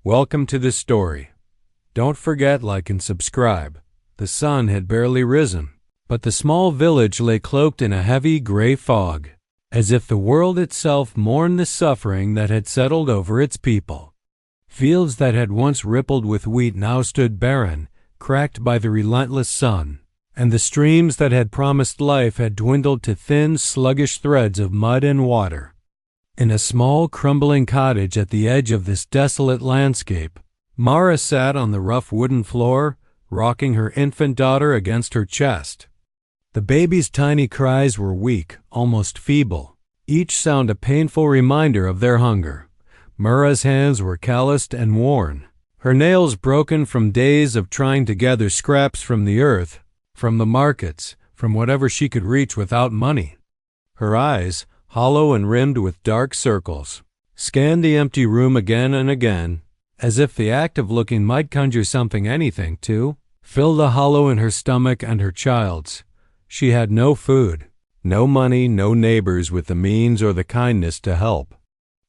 Welcome to the story. Don't forget, like and subscribe. The sun had barely risen, but the small village lay cloaked in a heavy gray fog, as if the world itself mourned the suffering that had settled over its people. Fields that had once rippled with wheat now stood barren, cracked by the relentless sun, and the streams that had promised life had dwindled to thin, sluggish threads of mud and water. In a small, crumbling cottage at the edge of this desolate landscape, Mara sat on the rough wooden floor, rocking her infant daughter against her chest. The baby's tiny cries were weak, almost feeble, each sound a painful reminder of their hunger. Mara's hands were calloused and worn, her nails broken from days of trying to gather scraps from the earth, from the markets, from whatever she could reach without money. Her eyes, hollow and rimmed with dark circles, scanned the empty room again and again, as if the act of looking might conjure anything to fill the hollow in her stomach and her child's. She had no food, no money, no neighbors with the means or the kindness to help.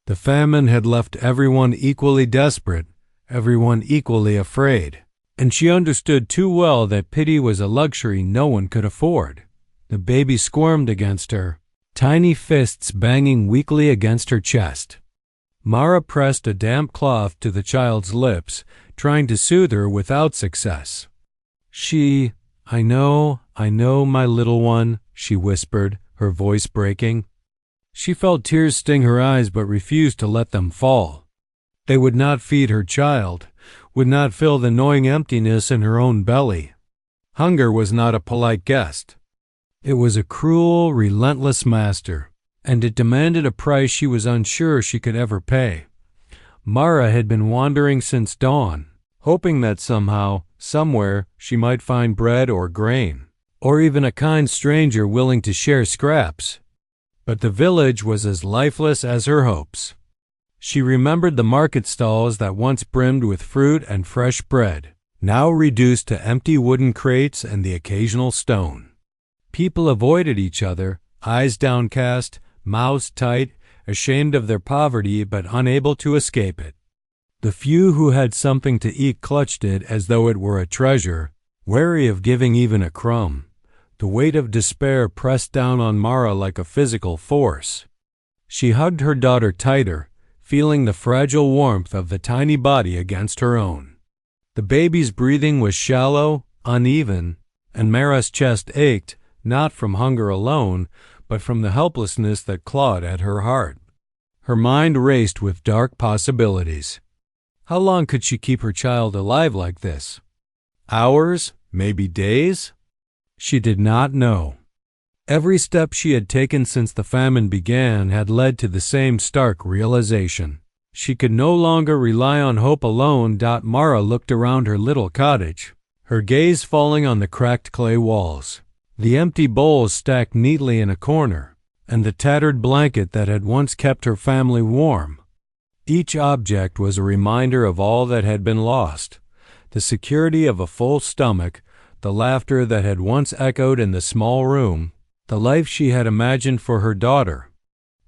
The famine had left everyone equally desperate, everyone equally afraid, and she understood too well that pity was a luxury no one could afford. The baby squirmed against her, tiny fists banging weakly against her chest. Mara pressed a damp cloth to the child's lips, trying to soothe her without success. I know, my little one," she whispered, her voice breaking. She felt tears sting her eyes but refused to let them fall. They would not feed her child, would not fill the gnawing emptiness in her own belly. Hunger was not a polite guest. It was a cruel, relentless master, and it demanded a price she was unsure she could ever pay. Mara had been wandering since dawn, hoping that somehow, somewhere, she might find bread or grain, or even a kind stranger willing to share scraps. But the village was as lifeless as her hopes. She remembered the market stalls that once brimmed with fruit and fresh bread, now reduced to empty wooden crates and the occasional stone. People avoided each other, eyes downcast, mouths tight, ashamed of their poverty but unable to escape it. The few who had something to eat clutched it as though it were a treasure, wary of giving even a crumb. The weight of despair pressed down on Mara like a physical force. She hugged her daughter tighter, feeling the fragile warmth of the tiny body against her own. The baby's breathing was shallow, uneven, and Mara's chest ached, not from hunger alone, but from the helplessness that clawed at her heart. Her mind raced with dark possibilities. How long could she keep her child alive like this? Hours? Maybe days? She did not know. Every step she had taken since the famine began had led to the same stark realization. She could no longer rely on hope alone. Mara looked around her little cottage, her gaze falling on the cracked clay walls, the empty bowls stacked neatly in a corner, and the tattered blanket that had once kept her family warm. Each object was a reminder of all that had been lost: the security of a full stomach, the laughter that had once echoed in the small room, the life she had imagined for her daughter.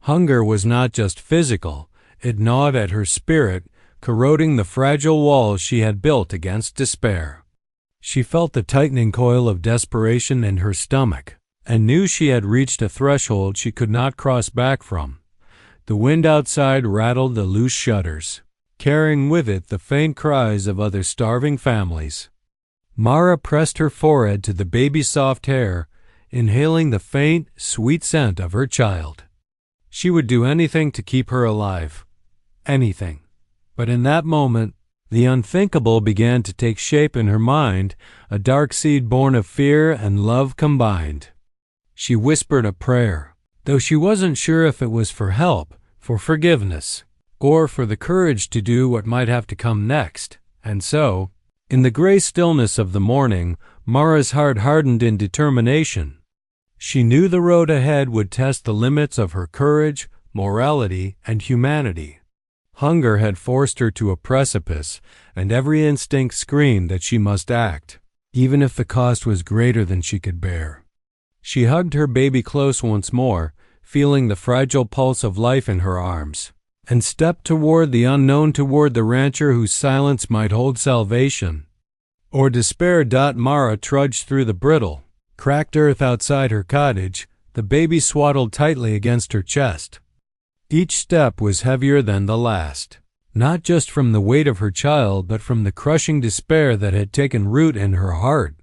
Hunger was not just physical, it gnawed at her spirit, corroding the fragile walls she had built against despair. She felt the tightening coil of desperation in her stomach, and knew she had reached a threshold she could not cross back from. The wind outside rattled the loose shutters, carrying with it the faint cries of other starving families. Mara pressed her forehead to the baby's soft hair, inhaling the faint, sweet scent of her child. She would do anything to keep her alive. Anything. But in that moment, the unthinkable began to take shape in her mind, a dark seed born of fear and love combined. She whispered a prayer, though she wasn't sure if it was for help, for forgiveness, or for the courage to do what might have to come next. And so, in the gray stillness of the morning, Mara's heart hardened in determination. She knew the road ahead would test the limits of her courage, morality, and humanity. Hunger had forced her to a precipice, and every instinct screamed that she must act, even if the cost was greater than she could bear. She hugged her baby close once more, feeling the fragile pulse of life in her arms, and stepped toward the unknown, toward the rancher whose silence might hold salvation or despair. Mara trudged through the brittle, cracked earth outside her cottage, the baby swaddled tightly against her chest. Each step was heavier than the last, not just from the weight of her child, but from the crushing despair that had taken root in her heart.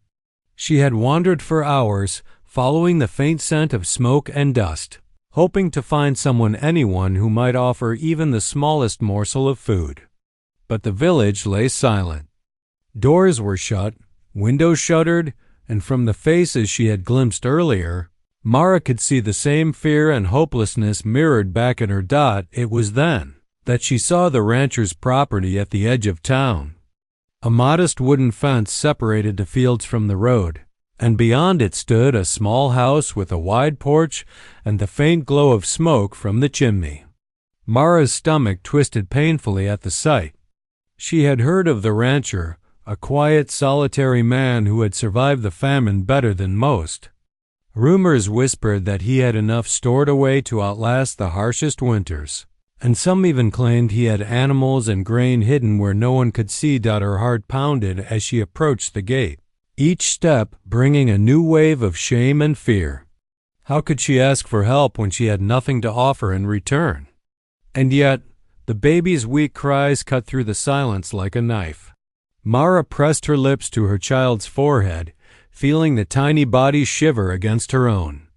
She had wandered for hours, following the faint scent of smoke and dust, hoping to find anyone who might offer even the smallest morsel of food. But the village lay silent. Doors were shut, windows shuttered, and from the faces she had glimpsed earlier, Mara could see the same fear and hopelessness mirrored back at her. It was then that she saw the rancher's property at the edge of town. A modest wooden fence separated the fields from the road, and beyond it stood a small house with a wide porch and the faint glow of smoke from the chimney. Mara's stomach twisted painfully at the sight. She had heard of the rancher, a quiet, solitary man who had survived the famine better than most. Rumors whispered that he had enough stored away to outlast the harshest winters, and some even claimed he had animals and grain hidden where no one could see. Her heart pounded as she approached the gate, each step bringing a new wave of shame and fear. How could she ask for help when she had nothing to offer in return? And yet, the baby's weak cries cut through the silence like a knife. Mara pressed her lips to her child's forehead, feeling the tiny body shiver against her own.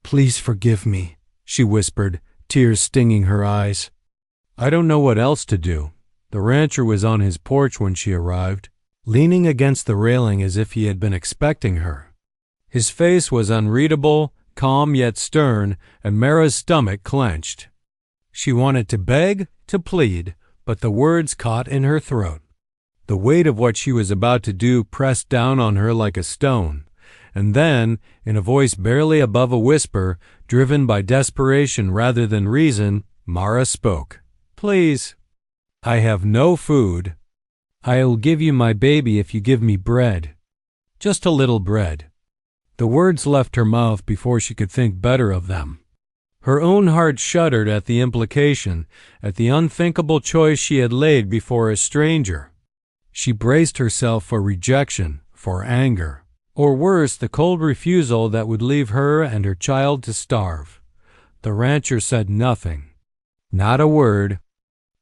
"Please forgive me," she whispered, tears stinging her eyes. "I don't know what else to do." The rancher was on his porch when she arrived, leaning against the railing as if he had been expecting her. His face was unreadable, calm yet stern, and Mara's stomach clenched. She wanted to beg, to plead, but the words caught in her throat. The weight of what she was about to do pressed down on her like a stone, and then, in a voice barely above a whisper, driven by desperation rather than reason, Mara spoke. "Please, I have no food. I'll give you my baby if you give me bread. Just a little bread." The words left her mouth before she could think better of them. Her own heart shuddered at the implication, at the unthinkable choice she had laid before a stranger. She braced herself for rejection, for anger, or worse, the cold refusal that would leave her and her child to starve. The rancher said nothing, not a word.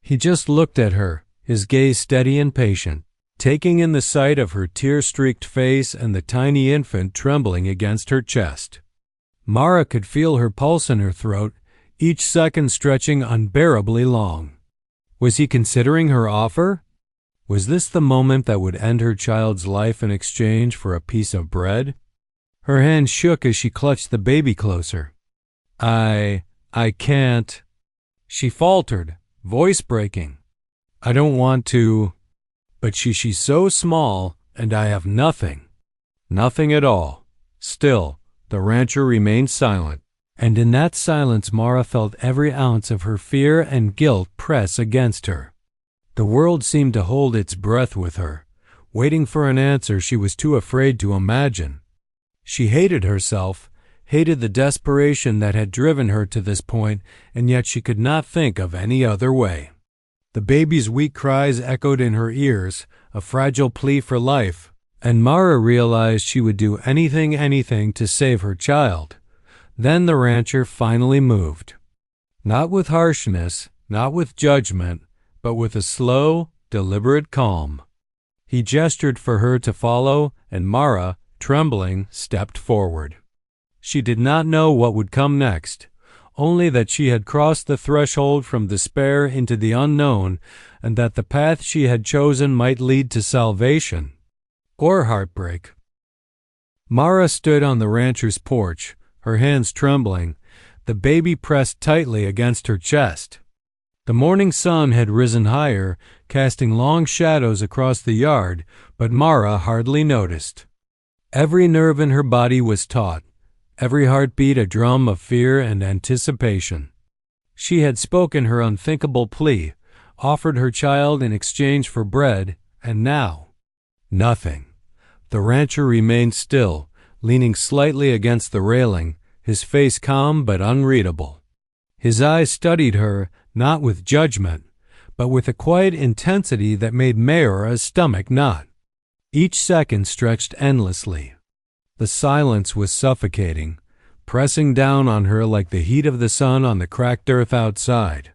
He just looked at her, his gaze steady and patient, taking in the sight of her tear-streaked face and the tiny infant trembling against her chest. Mara could feel her pulse in her throat, each second stretching unbearably long. Was he considering her offer? Was this the moment that would end her child's life in exchange for a piece of bread? Her hand shook as she clutched the baby closer. I can't," she faltered, voice breaking. "I don't want to, but she's so small, and I have nothing. Nothing at all." Still, the rancher remained silent, and in that silence Mara felt every ounce of her fear and guilt press against her. The world seemed to hold its breath with her, waiting for an answer she was too afraid to imagine. She hated herself, hated the desperation that had driven her to this point, and yet she could not think of any other way. The baby's weak cries echoed in her ears, a fragile plea for life, and Mara realized she would do anything to save her child. Then the rancher finally moved. Not with harshness, not with judgment, but with a slow, deliberate calm. He gestured for her to follow, and Mara, trembling, stepped forward. She did not know what would come next, only that she had crossed the threshold from despair into the unknown, and that the path she had chosen might lead to salvation or heartbreak. Mara stood on the rancher's porch, her hands trembling, the baby pressed tightly against her chest. The morning sun had risen higher, casting long shadows across the yard, but Mara hardly noticed. Every nerve in her body was taut, every heartbeat a drum of fear and anticipation. She had spoken her unthinkable plea, offered her child in exchange for bread, and now, nothing. The rancher remained still, leaning slightly against the railing, his face calm but unreadable. His eyes studied her, not with judgment, but with a quiet intensity that made Mayora's stomach knot. Each second stretched endlessly. The silence was suffocating, pressing down on her like the heat of the sun on the cracked earth outside.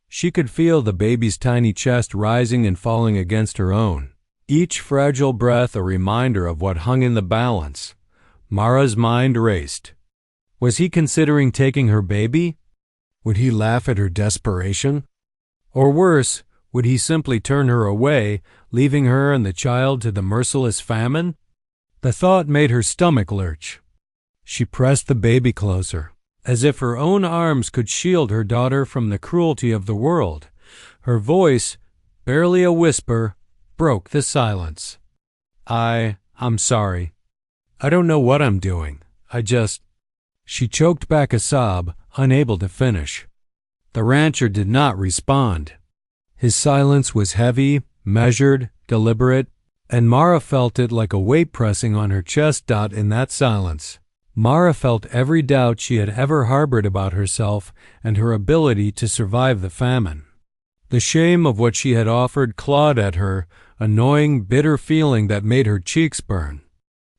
She could feel the baby's tiny chest rising and falling against her own, each fragile breath a reminder of what hung in the balance. Mara's mind raced. Was he considering taking her baby? Would he laugh at her desperation? Or worse, would he simply turn her away, leaving her and the child to the merciless famine? The thought made her stomach lurch. She pressed the baby closer, as if her own arms could shield her daughter from the cruelty of the world. Her voice, barely a whisper, broke the silence. I'm sorry. I don't know what I'm doing. She choked back a sob, unable to finish. The rancher did not respond. His silence was heavy, measured, deliberate, and Mara felt it like a weight pressing on her chest. In that silence, Mara felt every doubt she had ever harbored about herself and her ability to survive the famine. The shame of what she had offered clawed at her, a gnawing, bitter feeling that made her cheeks burn.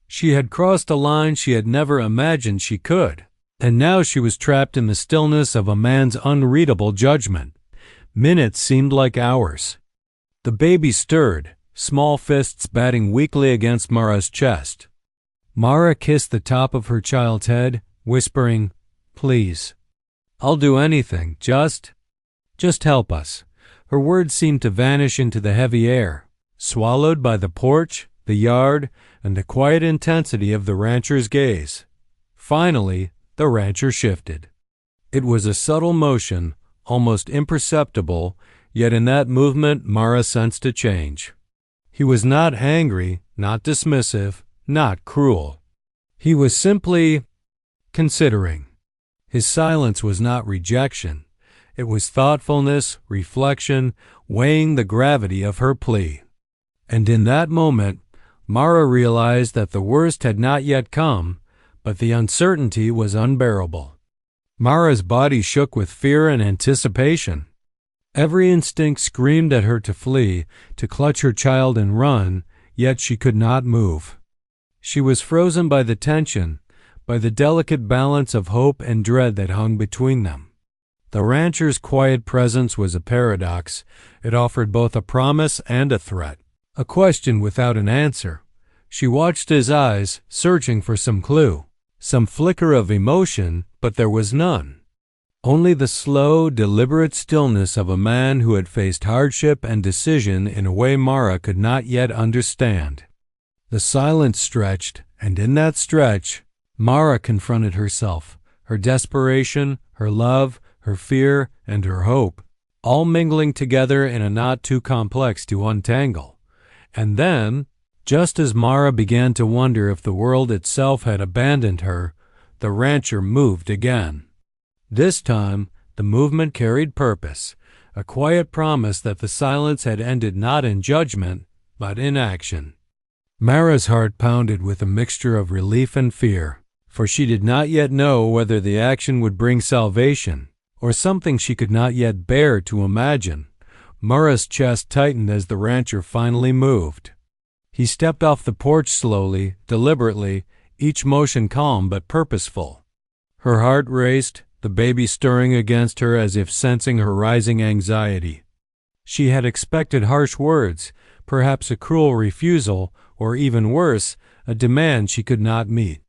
She had crossed a line she had never imagined she could, and now she was trapped in the stillness of a man's unreadable judgment. Minutes seemed like hours. The baby stirred, small fists batting weakly against Mara's chest. Mara kissed the top of her child's head, whispering, "Please. I'll do anything, just help us." Her words seemed to vanish into the heavy air, swallowed by the porch, the yard, and the quiet intensity of the rancher's gaze. Finally, the rancher shifted. It was a subtle motion, almost imperceptible, yet in that movement Mara sensed a change. He was not angry, not dismissive, not cruel. He was simply considering. His silence was not rejection. It was thoughtfulness, reflection, weighing the gravity of her plea. And in that moment, Mara realized that the worst had not yet come, but the uncertainty was unbearable. Mara's body shook with fear and anticipation. Every instinct screamed at her to flee, to clutch her child and run, yet she could not move. She was frozen by the tension, by the delicate balance of hope and dread that hung between them. The rancher's quiet presence was a paradox. It offered both a promise and a threat, a question without an answer. She watched his eyes, searching for some clue, some flicker of emotion, but there was none. Only the slow, deliberate stillness of a man who had faced hardship and decision in a way Mara could not yet understand. The silence stretched, and in that stretch, Mara confronted herself, her desperation, her love, her fear, and her hope, all mingling together in a knot too complex to untangle. And then, just as Mara began to wonder if the world itself had abandoned her, the rancher moved again. This time, the movement carried purpose, a quiet promise that the silence had ended not in judgment, but in action. Mara's heart pounded with a mixture of relief and fear, for she did not yet know whether the action would bring salvation, or something she could not yet bear to imagine. Mara's chest tightened as the rancher finally moved. He stepped off the porch slowly, deliberately, each motion calm but purposeful. Her heart raced, the baby stirring against her as if sensing her rising anxiety. She had expected harsh words, perhaps a cruel refusal, or even worse, a demand she could not meet.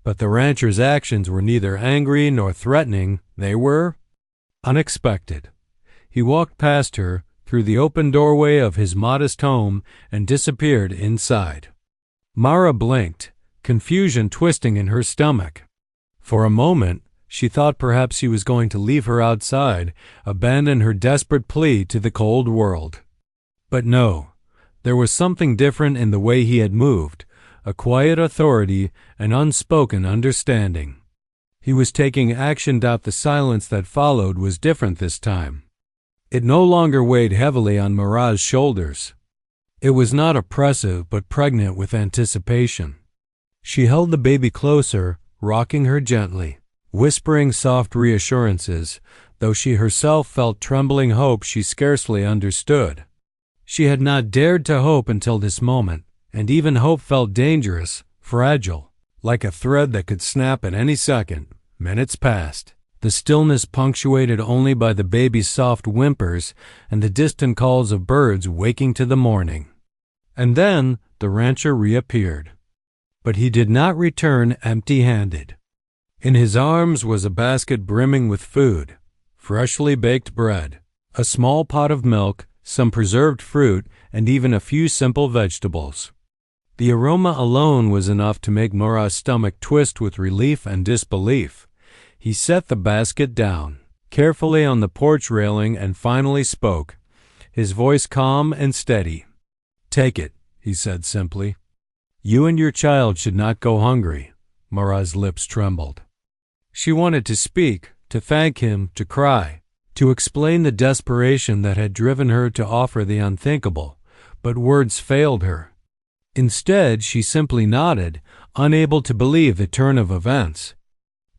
But the rancher's actions were neither angry nor threatening. They were unexpected. He walked past her, through the open doorway of his modest home, and disappeared inside. Mara blinked, confusion twisting in her stomach. For a moment, she thought perhaps he was going to leave her outside, abandon her desperate plea to the cold world. But no, there was something different in the way he had moved, a quiet authority, an unspoken understanding. He was taking action. The silence that followed was different this time. It no longer weighed heavily on Mara's shoulders. It was not oppressive, but pregnant with anticipation. She held the baby closer, rocking her gently, whispering soft reassurances, though she herself felt trembling hope she scarcely understood. She had not dared to hope until this moment, and even hope felt dangerous, fragile, like a thread that could snap at any second. Minutes passed, the stillness punctuated only by the baby's soft whimpers and the distant calls of birds waking to the morning. And then the rancher reappeared. But he did not return empty-handed. In his arms was a basket brimming with food, freshly baked bread, a small pot of milk, some preserved fruit, and even a few simple vegetables. The aroma alone was enough to make Mara's stomach twist with relief and disbelief. He set the basket down, carefully on the porch railing, and finally spoke, his voice calm and steady. "Take it," he said simply. "You and your child should not go hungry." Mara's lips trembled. She wanted to speak, to thank him, to cry, to explain the desperation that had driven her to offer the unthinkable, but words failed her. Instead, she simply nodded, unable to believe the turn of events.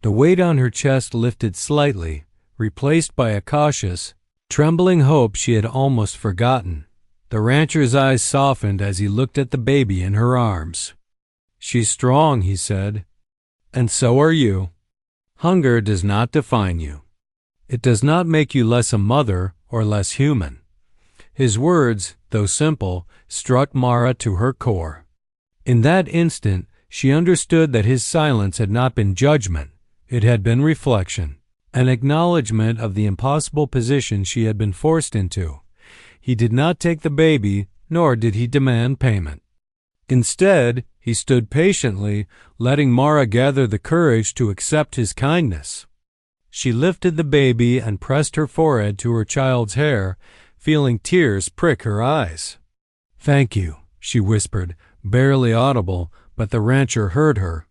The weight on her chest lifted slightly, replaced by a cautious, trembling hope she had almost forgotten. The rancher's eyes softened as he looked at the baby in her arms. "She's strong," he said, "and so are you. Hunger does not define you. It does not make you less a mother or less human." His words, though simple, struck Mara to her core. In that instant, she understood that his silence had not been judgment. It had been reflection, an acknowledgment of the impossible position she had been forced into. He did not take the baby, nor did he demand payment. Instead, he stood patiently, letting Mara gather the courage to accept his kindness. She lifted the baby and pressed her forehead to her child's hair, feeling tears prick her eyes. "Thank you," she whispered, barely audible, but the rancher heard her.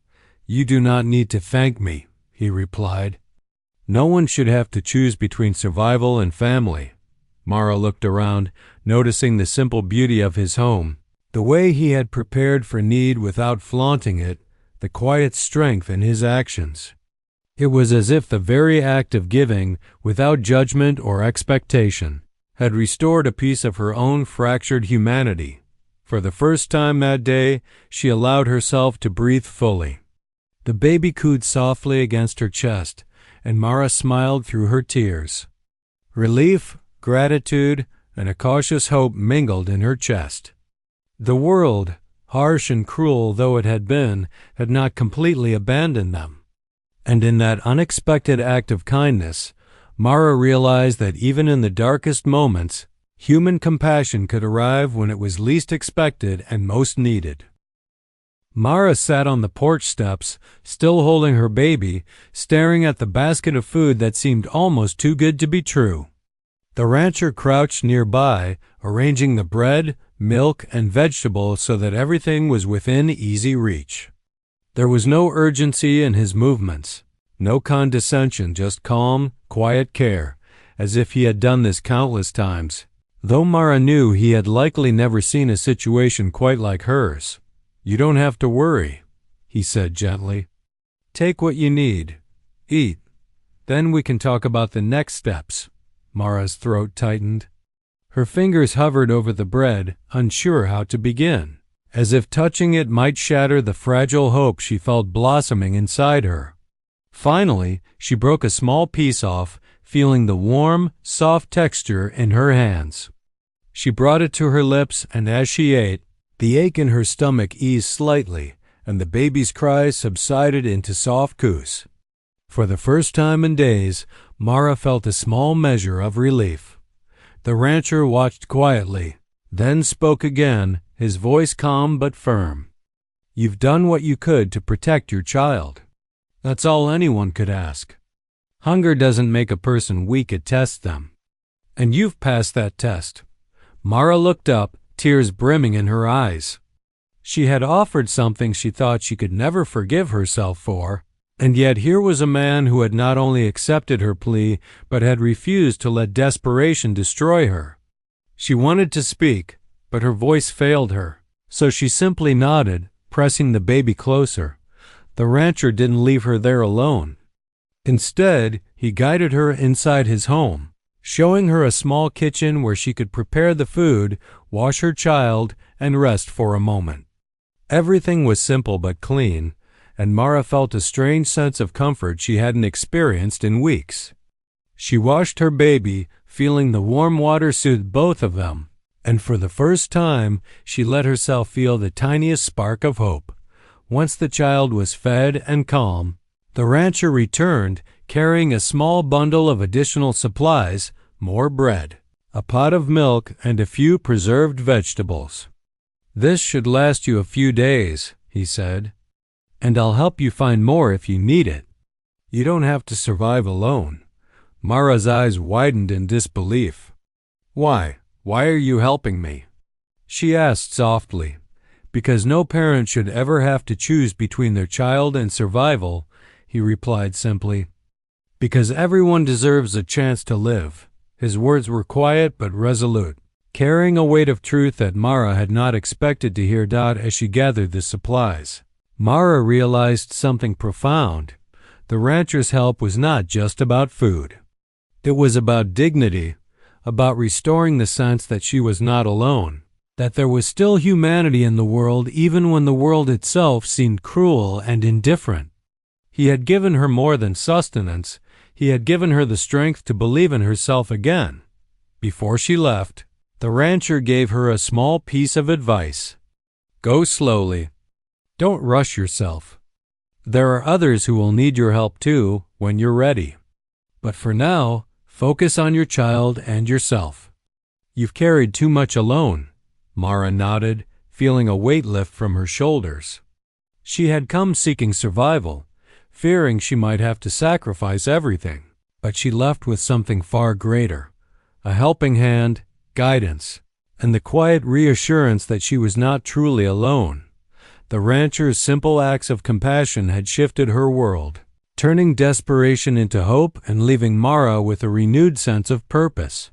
"You do not need to thank me," he replied. "No one should have to choose between survival and family." Mara looked around, noticing the simple beauty of his home, the way he had prepared for need without flaunting it, the quiet strength in his actions. It was as if the very act of giving, without judgment or expectation, had restored a piece of her own fractured humanity. For the first time that day, she allowed herself to breathe fully. The baby cooed softly against her chest, and Mara smiled through her tears. Relief, gratitude, and a cautious hope mingled in her chest. The world, harsh and cruel though it had not completely abandoned them. And in that unexpected act of kindness, Mara realized that even in the darkest moments, human compassion could arrive when it was least expected and most needed. Mara sat on the porch steps, still holding her baby, staring at the basket of food that seemed almost too good to be true. The rancher crouched nearby, arranging the bread, milk, and vegetables so that everything was within easy reach. There was no urgency in his movements, no condescension, just calm, quiet care, as if he had done this countless times, though Mara knew he had likely never seen a situation quite like hers. "You don't have to worry," he said gently. "Take what you need. Eat. Then we can talk about the next steps." Mara's throat tightened. Her fingers hovered over the bread, unsure how to begin, as if touching it might shatter the fragile hope she felt blossoming inside her. Finally, she broke a small piece off, feeling the warm, soft texture in her hands. She brought it to her lips, and as she ate, the ache in her stomach eased slightly, and the baby's cries subsided into soft coos. For the first time in days, Mara felt a small measure of relief. The rancher watched quietly, then spoke again, his voice calm but firm. "You've done what you could to protect your child. That's all anyone could ask. Hunger doesn't make a person weak, it tests them. And you've passed that test." Mara looked up, tears brimming in her eyes. She had offered something she thought she could never forgive herself for, and yet here was a man who had not only accepted her plea, but had refused to let desperation destroy her. She wanted to speak, but her voice failed her, so she simply nodded, pressing the baby closer. The rancher didn't leave her there alone. Instead, he guided her inside his home, showing her a small kitchen where she could prepare the food, wash her child, and rest for a moment. Everything was simple but clean, and Mara felt a strange sense of comfort she hadn't experienced in weeks. She washed her baby, feeling the warm water soothe both of them, and for the first time she let herself feel the tiniest spark of hope. Once the child was fed and calm, the rancher returned, carrying a small bundle of additional supplies, more bread, a pot of milk, and a few preserved vegetables. "This should last you a few days," he said, "and I'll help you find more if you need it. You don't have to survive alone." Mara's eyes widened in disbelief. "Why? Why are you helping me?" she asked softly. "Because no parent should ever have to choose between their child and survival," he replied simply. "Because everyone deserves a chance to live." His words were quiet but resolute, carrying a weight of truth that Mara had not expected to hear. As she gathered the supplies, Mara realized something profound. The rancher's help was not just about food. It was about dignity, about restoring the sense that she was not alone, that there was still humanity in the world even when the world itself seemed cruel and indifferent. He had given her more than sustenance. He had given her the strength to believe in herself again. Before she left, the rancher gave her a small piece of advice. "Go slowly. Don't rush yourself. There are others who will need your help too when you're ready. But for now, focus on your child and yourself. You've carried too much alone." Mara nodded, feeling a weight lift from her shoulders. She had come seeking survival, fearing she might have to sacrifice everything, but she left with something far greater: a helping hand, guidance, and the quiet reassurance that she was not truly alone. The rancher's simple acts of compassion had shifted her world, turning desperation into hope and leaving Mara with a renewed sense of purpose.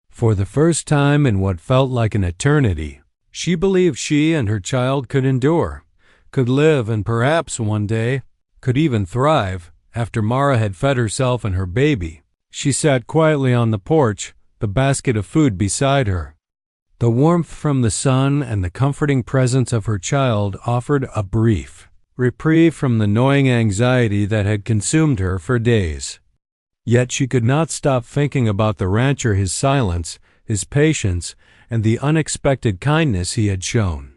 For the first time in what felt like an eternity, she believed she and her child could endure, could live, and perhaps one day could even thrive. After Mara had fed herself and her baby, she sat quietly on the porch, the basket of food beside her. The warmth from the sun and the comforting presence of her child offered a brief reprieve from the gnawing anxiety that had consumed her for days. Yet she could not stop thinking about the rancher, his silence, his patience, and the unexpected kindness he had shown.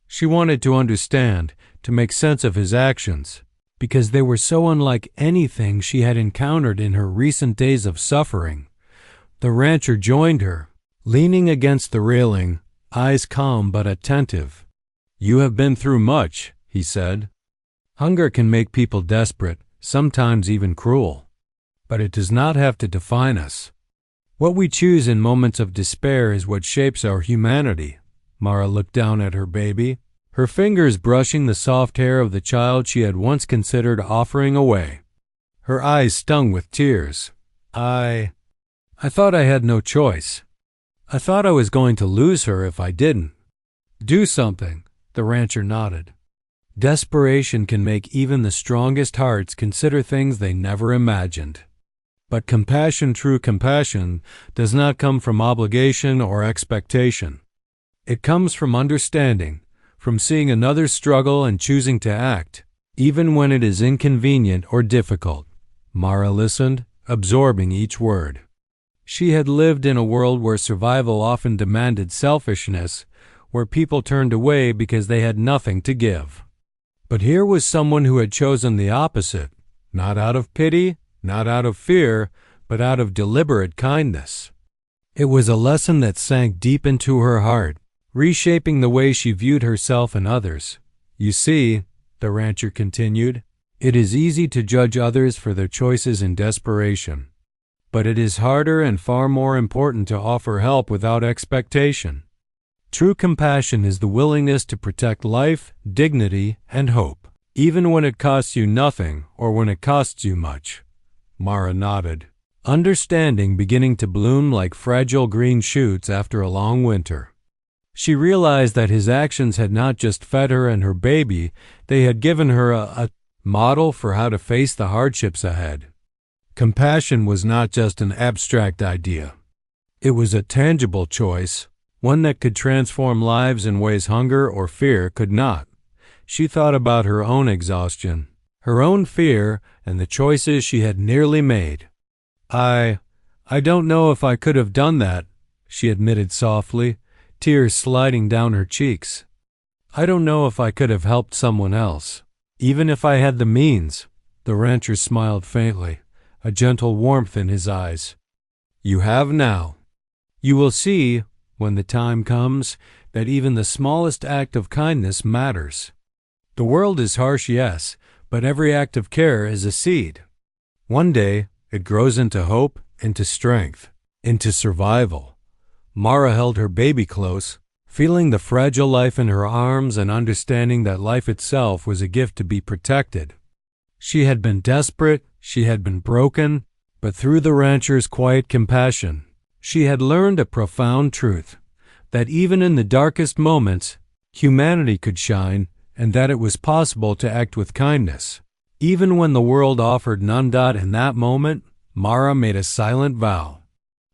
She wanted to understand, to make sense of his actions, because they were so unlike anything she had encountered in her recent days of suffering. The rancher joined her, leaning against the railing, eyes calm but attentive. "You have been through much," he said. "Hunger can make people desperate, sometimes even cruel. But it does not have to define us. What we choose in moments of despair is what shapes our humanity." Mara looked down at her baby, her fingers brushing the soft hair of the child she had once considered offering away. Her eyes stung with tears. I thought I had no choice. I thought I was going to lose her if I didn't." "Do something," the rancher nodded. "Desperation can make even the strongest hearts consider things they never imagined. But compassion, true compassion, does not come from obligation or expectation. It comes from understanding, from seeing another struggle and choosing to act, even when it is inconvenient or difficult." Mara listened, absorbing each word. She had lived in a world where survival often demanded selfishness, where people turned away because they had nothing to give. But here was someone who had chosen the opposite, not out of pity, not out of fear, but out of deliberate kindness. It was a lesson that sank deep into her heart, reshaping the way she viewed herself and others. "You see," the rancher continued, "it is easy to judge others for their choices in desperation. But it is harder and far more important to offer help without expectation. True compassion is the willingness to protect life, dignity, and hope, even when it costs you nothing or when it costs you much." Mara nodded, understanding beginning to bloom like fragile green shoots after a long winter. She realized that his actions had not just fed her and her baby, they had given her a model for how to face the hardships ahead. Compassion was not just an abstract idea. It was a tangible choice, one that could transform lives in ways hunger or fear could not. She thought about her own exhaustion, her own fear, and the choices she had nearly made. I don't know if I could have done that," she admitted softly, tears sliding down her cheeks. "I don't know if I could have helped someone else, even if I had the means." The rancher smiled faintly, a gentle warmth in his eyes. "You have now. You will see, when the time comes, that even the smallest act of kindness matters. The world is harsh, yes, but every act of care is a seed. One day, it grows into hope, into strength, into survival." Mara held her baby close, feeling the fragile life in her arms and understanding that life itself was a gift to be protected. She had been desperate, she had been broken, but through the rancher's quiet compassion, she had learned a profound truth, that even in the darkest moments, humanity could shine, and that it was possible to act with kindness. Even when the world offered none. In that moment, Mara made a silent vow.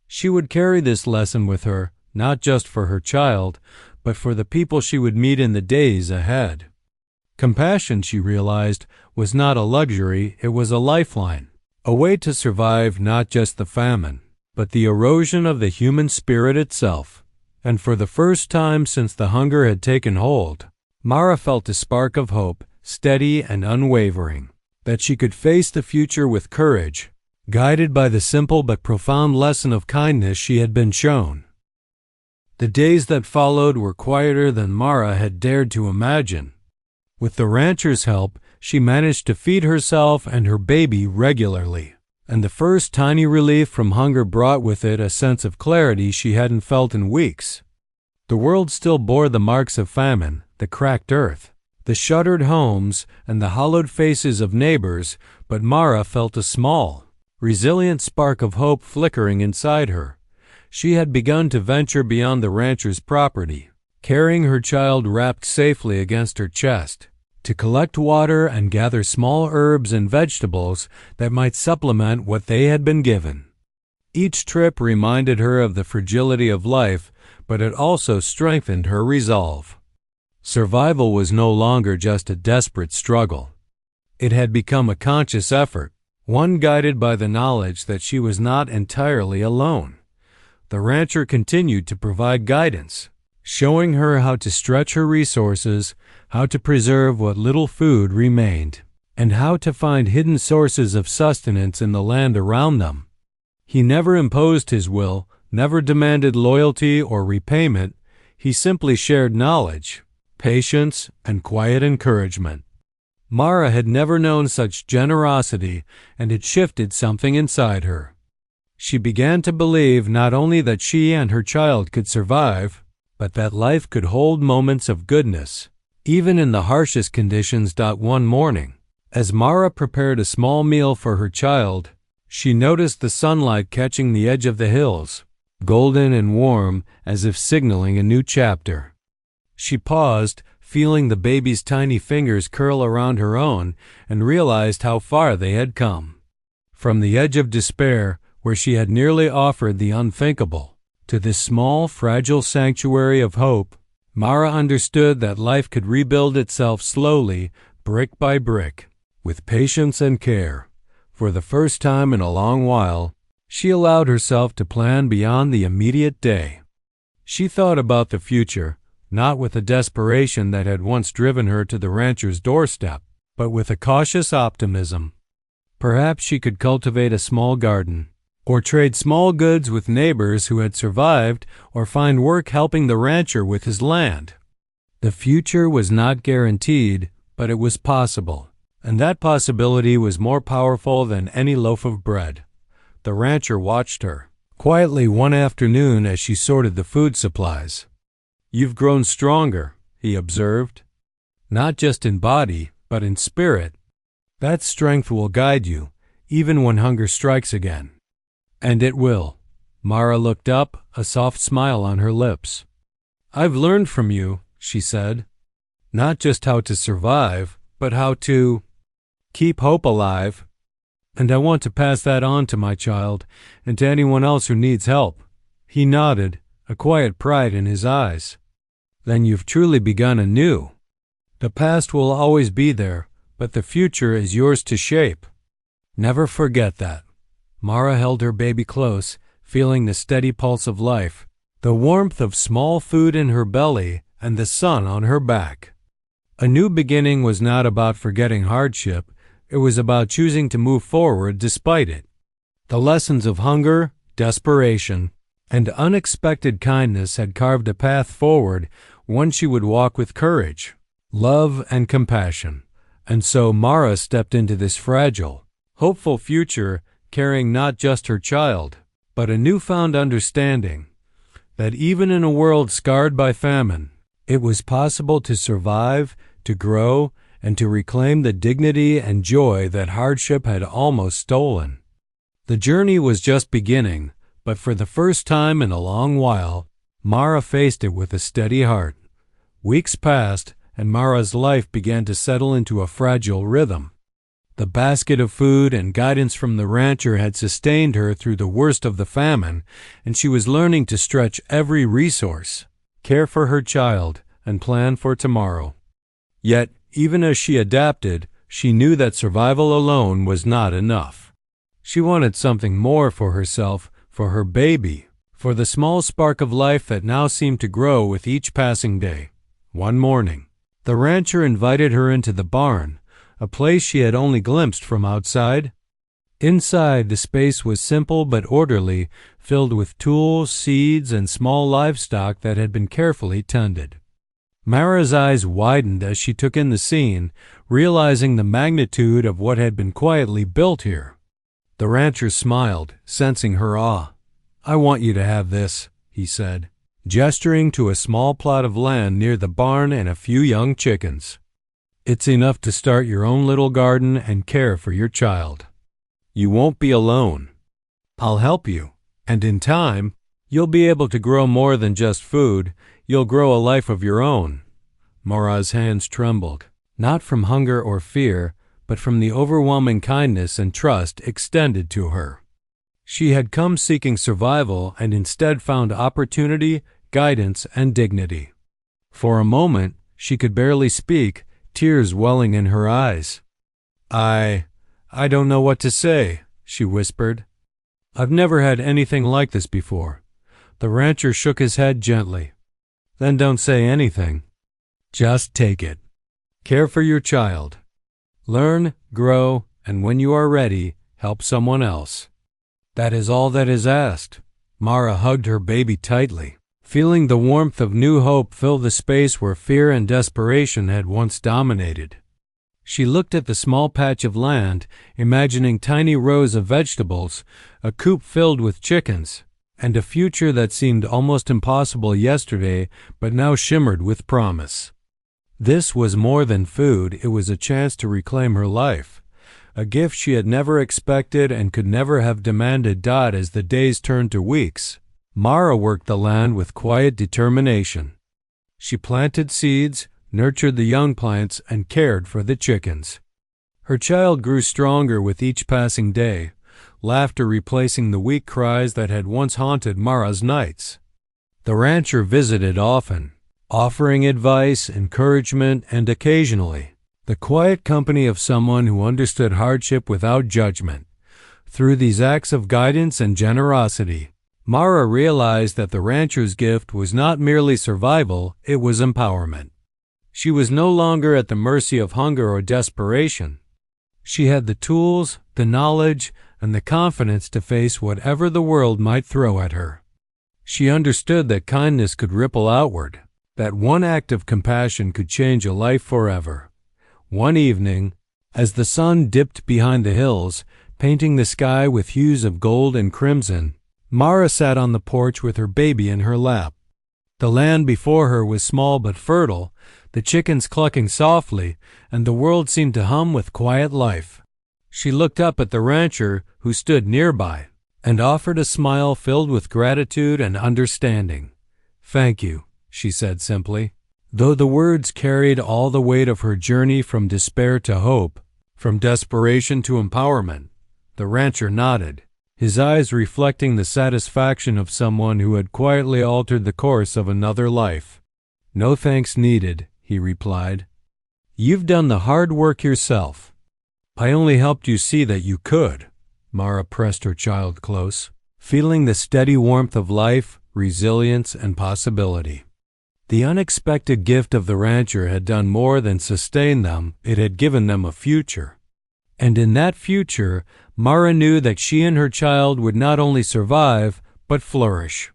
She would carry this lesson with her, not just for her child, but for the people she would meet in the days ahead. Compassion, she realized, was not a luxury, it was a lifeline, a way to survive not just the famine, but the erosion of the human spirit itself. And for the first time since the hunger had taken hold, Mara felt a spark of hope, steady and unwavering, that she could face the future with courage, guided by the simple but profound lesson of kindness she had been shown. The days that followed were quieter than Mara had dared to imagine. With the rancher's help, she managed to feed herself and her baby regularly, and the first tiny relief from hunger brought with it a sense of clarity she hadn't felt in weeks. The world still bore the marks of famine, the cracked earth, the shuttered homes, and the hollowed faces of neighbors, but Mara felt a small, resilient spark of hope flickering inside her. She had begun to venture beyond the rancher's property, carrying her child wrapped safely against her chest, to collect water and gather small herbs and vegetables that might supplement what they had been given. Each trip reminded her of the fragility of life, but it also strengthened her resolve. Survival was no longer just a desperate struggle. It had become a conscious effort, one guided by the knowledge that she was not entirely alone. The rancher continued to provide guidance, showing her how to stretch her resources, how to preserve what little food remained, and how to find hidden sources of sustenance in the land around them. He never imposed his will, never demanded loyalty or repayment. He simply shared knowledge, patience, and quiet encouragement. Mara had never known such generosity, and it shifted something inside her. She began to believe not only that she and her child could survive, but that life could hold moments of goodness, even in the harshest conditions. One morning, as Mara prepared a small meal for her child, she noticed the sunlight catching the edge of the hills, golden and warm, as if signaling a new chapter. She paused, feeling the baby's tiny fingers curl around her own, and realized how far they had come. From the edge of despair, where she had nearly offered the unthinkable, to this small, fragile sanctuary of hope, Mara understood that life could rebuild itself slowly, brick by brick, with patience and care. For the first time in a long while, she allowed herself to plan beyond the immediate day. She thought about the future, not with the desperation that had once driven her to the rancher's doorstep, but with a cautious optimism. Perhaps she could cultivate a small garden, or trade small goods with neighbors who had survived, or find work helping the rancher with his land. The future was not guaranteed, but it was possible, and that possibility was more powerful than any loaf of bread. The rancher watched her quietly one afternoon as she sorted the food supplies. "You've grown stronger," he observed, "not just in body, but in spirit. That strength will guide you, even when hunger strikes again." "And it will." Mara looked up, a soft smile on her lips. "I've learned from you," she said, "not just how to survive, but how to keep hope alive." and I want to pass that on to my child and to anyone else who needs help." He nodded, a quiet pride in his eyes. "Then you've truly begun anew. The past will always be there, but the future is yours to shape. Never forget that." Mara held her baby close, feeling the steady pulse of life, the warmth of small food in her belly, and the sun on her back. A new beginning was not about forgetting hardship. It was about choosing to move forward despite it. The lessons of hunger, desperation, and unexpected kindness had carved a path forward, one she would walk with courage, love, and compassion. And so Mara stepped into this fragile, hopeful future, carrying not just her child, but a newfound understanding that even in a world scarred by famine, it was possible to survive, to grow, and to reclaim the dignity and joy that hardship had almost stolen. The journey was just beginning, but for the first time in a long while, Mara faced it with a steady heart. Weeks passed, and Mara's life began to settle into a fragile rhythm. The basket of food and guidance from the rancher had sustained her through the worst of the famine, and she was learning to stretch every resource, care for her child, and plan for tomorrow. Yet, even as she adapted, she knew that survival alone was not enough. She wanted something more for herself, for her baby, for the small spark of life that now seemed to grow with each passing day. One morning, the rancher invited her into the barn, a place she had only glimpsed from outside. Inside, the space was simple but orderly, filled with tools, seeds, and small livestock that had been carefully tended. Mara's eyes widened as she took in the scene, realizing the magnitude of what had been quietly built here. The rancher smiled, sensing her awe. "I want you to have this," he said, gesturing to a small plot of land near the barn and a few young chickens. "It's enough to start your own little garden and care for your child. You won't be alone. I'll help you, and in time, you'll be able to grow more than just food. You'll grow a life of your own." Mara's hands trembled, not from hunger or fear, but from the overwhelming kindness and trust extended to her. She had come seeking survival and instead found opportunity, guidance, and dignity. For a moment, she could barely speak, tears welling in her eyes. I don't know what to say," she whispered. "I've never had anything like this before." The rancher shook his head gently. "Then don't say anything. Just take it. Care for your child. Learn, grow, and when you are ready, help someone else. That is all that is asked." Mara hugged her baby tightly, feeling the warmth of new hope fill the space where fear and desperation had once dominated. She looked at the small patch of land, imagining tiny rows of vegetables, a coop filled with chickens, and a future that seemed almost impossible yesterday but now shimmered with promise. This was more than food. It was a chance to reclaim her life, a gift she had never expected and could never have demanded. As the days turned to weeks, Mara worked the land with quiet determination. She planted seeds, nurtured the young plants, and cared for the chickens. Her child grew stronger with each passing day, laughter replacing the weak cries that had once haunted Mara's nights. The rancher visited often, offering advice, encouragement, and occasionally, the quiet company of someone who understood hardship without judgment. Through these acts of guidance and generosity, Mara realized that the rancher's gift was not merely survival, it was empowerment. She was no longer at the mercy of hunger or desperation. She had the tools, the knowledge, and the confidence to face whatever the world might throw at her. She understood that kindness could ripple outward, that one act of compassion could change a life forever. One evening, as the sun dipped behind the hills, painting the sky with hues of gold and crimson, Mara sat on the porch with her baby in her lap. The land before her was small but fertile, the chickens clucking softly, and the world seemed to hum with quiet life. She looked up at the rancher, who stood nearby, and offered a smile filled with gratitude and understanding. "Thank you," she said simply. Though the words carried all the weight of her journey from despair to hope, from desperation to empowerment, The rancher nodded, his eyes reflecting the satisfaction of someone who had quietly altered the course of another life. "No thanks needed," he replied. "You've done the hard work yourself. I only helped you see that you could." Mara pressed her child close, feeling the steady warmth of life, resilience, and possibility. The unexpected gift of the rancher had done more than sustain them, it had given them a future. And in that future, Mara knew that she and her child would not only survive, but flourish.